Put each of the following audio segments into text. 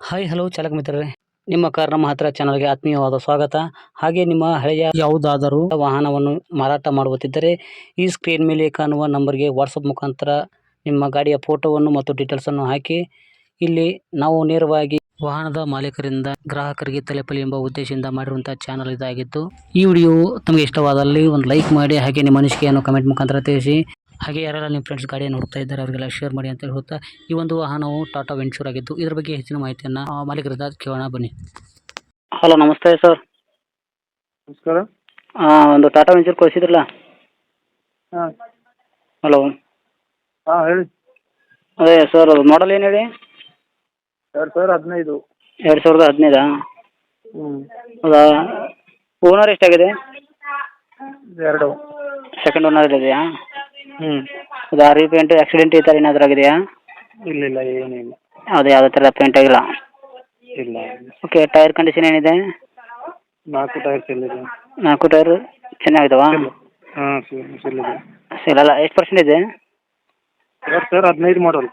Hi hello ಚಾಲಕ ಮಿತ್ರರೇ, ನಿಮ್ಮ ಕಾರ್ ನಮ್ಮ ಹತ್ರ ಚಾನಲ್ಗೆ ಆತ್ಮೀಯವಾದ ಸ್ವಾಗತ. ಹಾಗೆ ನಿಮ್ಮ ಹಳೆಯ ಯಾವುದಾದರೂ ವಾಹನವನ್ನು ಮಾರಾಟ ಮಾಡುತ್ತಿದ್ದರೆ ಈ ಸ್ಕ್ರೀನ್ ಮೇಲೆ ಕಾಣುವ ನಂಬರ್ಗೆ ವಾಟ್ಸಪ್ ಮುಖಾಂತರ ನಿಮ್ಮ ಗಾಡಿಯ ಫೋಟೋವನ್ನು ಮತ್ತು ಡೀಟೇಲ್ಸನ್ನು ಹಾಕಿ. ಇಲ್ಲಿ ನಾವು ನೇರವಾಗಿ ವಾಹನದ ಮಾಲೀಕರಿಂದ ಗ್ರಾಹಕರಿಗೆ ತಲುಪಲಿ ಎಂಬ ಉದ್ದೇಶದಿಂದ ಮಾಡಿರುವಂತಹ ಚಾನಲ್ ಇದಾಗಿತ್ತು. ಈ ವಿಡಿಯೋ ತಮಗೆ ಇಷ್ಟವಾದಲ್ಲಿ ಒಂದು ಲೈಕ್ ಮಾಡಿ, ಹಾಗೆ ನಿಮ್ಮ ಅನಿಸಿಕೆಯನ್ನು ಕಮೆಂಟ್ ಮುಖಾಂತರ ತಿಳಿಸಿ. ಹಾಗೆ ಯಾರೆಲ್ಲ ನಿಮ್ಮ ಫ್ರೆಂಡ್ಸ್ ಗಾಡಿಯನ್ನು ನೋಡ್ತಾ ಇದ್ದಾರೆ ಅವರಿಗೆಲ್ಲ ಶೇರ್ ಮಾಡಿ ಅಂತ ಹೇಳುತ್ತಾ, ಈ ಒಂದು ವಾಹನವು ಟಾಟಾ ವೆಂಚೂರ್ ಆಗಿದ್ದು ಇದರ ಬಗ್ಗೆ ಹೆಚ್ಚಿನ ಮಾಹಿತಿಯನ್ನು ಮಾಲೀಕರಿಂದ ಕೇಳೋಣ ಬನ್ನಿ. ಹಲೋ, ನಮಸ್ತೆ ಸರ್. ನಮಸ್ಕಾರ. ಒಂದು ಟಾಟಾ ವೆಂಚೂರ್ ಕಳಿಸಿದ್ರಲ್ಲ. ಹಾಂ ಹಲೋ, ಹಾಂ ಹೇಳಿ. ಅದೇ ಸರ್, ಅದು ಮಾಡಲ್ ಏನು ಹೇಳಿ? 2015. 2015. ಹ್ಞೂ. ಹೌದಾ? ಓನರ್ ಎಷ್ಟಾಗಿದೆ? 2. ಸೆಕೆಂಡ್ ಓನರ್ ಇದೆಯಾ? ಹ್ಞೂ. ಹೌದಾ? ರೀಪೇಂಟ್, ಆಕ್ಸಿಡೆಂಟ್ ಈ ಥರ ಏನಾದರೂ ಆಗಿದೆಯಾ? ಇಲ್ಲ ಏನಿಲ್ಲ. ಯಾವುದೇ ಥರ ಪೇಂಟ್ ಆಗಿಲ್ಲ? ಇಲ್ಲ. ಓಕೆ. ಟೈರ್ ಕಂಡೀಷನ್ ಏನಿದೆ? 4 ಟೈರ್ಸ್ ಇಲ್ಲಿದೆ. 4 ಟೈರು ಚೆನ್ನಾಗಿದಾವಾ? ಹಾಂ ಸಿಲ್ಲಿದೆ. ಅಲ್ಲ, ಎಷ್ಟು ಪರ್ಸೆಂಟ್ ಇದೆ? 2015 ಮಾಡಲ್.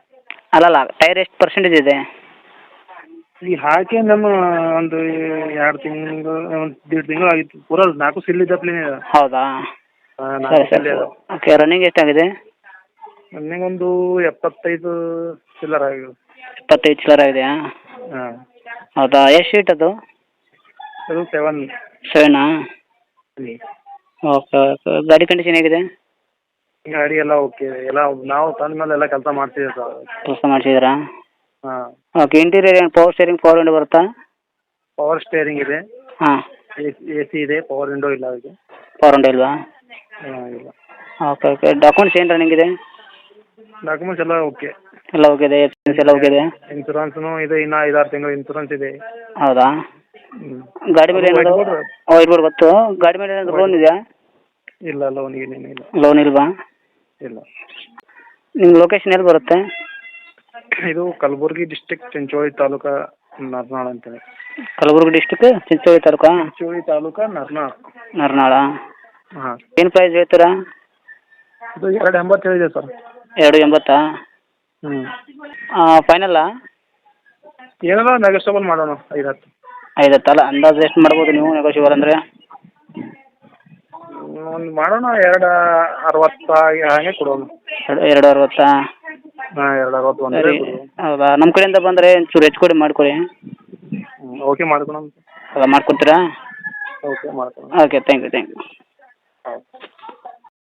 ಅಲ್ಲಲ್ಲ, ಟೈರ್ ಎಷ್ಟು ಪರ್ಸೆಂಟೇಜ್ ಇದೆ? ಈಗ ಹಾಕಿ ನಮ್ಮ ಒಂದು 2 ತಿಂಗಳು, ಒಂದು 1.5 ತಿಂಗಳು ಆಗಿತ್ತು. ಪೂರ 4 ಸಿಲ್ಲಿದ್ದಪ್ಲೇನೆ. ಹೌದಾ? ಹಾಂ, ಸರಿ 4 ಸಿಲ್ಲಿ ಸರಿ. ಅದ. ಓಕೆ. ರನ್ನಿಂಗ್ ಎಷ್ಟಾಗಿದೆ? ನನಗೊಂದು 75 ಚಿಲ್ಲರ್ ಆಗಿದೆ. 25 ಚಿಲ್ಲರ್ ಆಗಿದೆಯಾ? ಹಾಂ. ಹೌದಾ? ಎಷ್ಟು ಶೀಟ್ ಅದು? ಅದು 7. 7ನಾ? ಹ್ಞೂ. Okay okay. ಗಾಡಿ ಕಂಡೀಷನ್ ಹೇಗಿದೆ? ಗಾಡಿ ಎಲ್ಲ ಓಕೆ. ಎಲ್ಲ ನಾವು ತಂದ ಮೇಲೆ ಎಲ್ಲ ಕೆಲಸ ಮಾಡ್ತೀವಿ ಸರ್. ಕೆಲಸ ಮಾಡಿಸಿದ್ರಾ? ಹಾಂ. ಓಕೆ. ಇಂಟೀರಿಯರ್ ಏನು ಪವರ್ ಸ್ಟೇರಿಂಗ್, ಪವರ್ ವಿಂಡೋ ಬರುತ್ತಾ? ಪವರ್ ಸ್ಟೇರಿಂಗ್ ಇದೆ. ಹಾಂ. ಎ ಸಿ ಇದೆ. ಪವರ್ ವಿಂಡೋ ಇಲ್ಲ ಅದಕ್ಕೆ. ಪವರ್ ವಿಂಡೋ ಇಲ್ವಾ? ಹಾಂ, ಇಲ್ಲ. Okay okay. ಡಾಕ್ಯುಮೆಂಟ್ಸ್ ಏನು ರನ್ನಿಂಗ್ ಇದೆ? ಡಾಕ್ಯುಮೆಂಟ್ಸ್ ಎಲ್ಲ ಓಕೆ. ಎಲ್ಲ ಓಕೆ ಇದೆ? ಎಕ್ಸ್ಪೆನ್ಸ್ ಎಲ್ಲ ಓಕೆ ಇದೆ? ಇನ್ಸೂರೆನ್ಸ್ನು ಇದೆ. ಇನ್ನೂ 5-6 ತಿಂಗಳು ಇನ್ಸೂರೆನ್ಸ್ ಇದೆ. ಹೌದಾ? ಹ್ಞೂ. ಗಾಡಿ ಮೇಲೆ ಏನಾದರೂ ಇರ್ಬೋದು ಗೊತ್ತು. ಗಾಡಿ ಮೇಲೆ ಏನಾದರೂ ಲೋನ್ ಇದೆಯಾ? ಇಲ್ಲ, ಲೋನ್ ಏನೇನು ಇಲ್ಲ. ಲೋನ್ ಇಲ್ವಾ? ಇಲ್ಲ. ನಿಮ್ಮ ಲೊಕೇಶನ್ ಎಲ್ಲಿ ಬರುತ್ತೆ? ಇದು ಕಲಬುರಗಿ ಡಿಸ್ಟಿಕ್, ಚಿಂಚೋಳಿ ತಾಲೂಕು, ನರ್ನಾಳ ಅಂತೇಳಿ. ಕಲಬುರಗಿ ಡಿಸ್ಟಿಕ್, ಚಿಂಚೋಳಿ ತಾಲೂಕಾ? ಚಿಂಚೋಳಿ ತಾಲೂಕು, ನರ್ನಾಳ. ನರ್ನಾಳ. ಹಾಂ. ಏನು ಪ್ರೈಸ್ ಹೇಳ್ತೀರಾ? ಇದು 280 ಹೇಳಿದೆ ಸರ್. 280? ಹ್ಞೂ. ಫೈನಲ್ಲಾ? ಏನಾರ ನೆಗೋಷಿಯಬಲ್ ಮಾಡೋಣ. 5-10. 5-10 ಅಲ್ಲ, ಅಂದಾಜು ಎಷ್ಟು ಮಾಡ್ಬೋದು ನೀವು ನೆಗೋಷಿಯಬಲ್ ಅಂದರೆ? ಒಂದು ಮಾಡೋಣ. 260 ಹಾಗೆ ಕೊಡೋಣ. 260? ಹಾಂ, 260 ಬಂದರೆ ಸರಿ. ಹೌದಾ? ನಮ್ಮ ಕಡೆಯಿಂದ ಬಂದರೆ ಒಂಚೂರು ಹೆಚ್ಚು ಕಡಿಮೆ ಮಾಡಿಕೊಡಿ. ಓಕೆ ಮಾಡ್ಕೊಳೋಣ. ಹೌದಾ? ಮಾಡಿಕೊಡ್ತೀರಾ? ಓಕೆ ಮಾಡ್ಕೊಳೋಣ. ಓಕೆ. Thank you. ಹೌದು.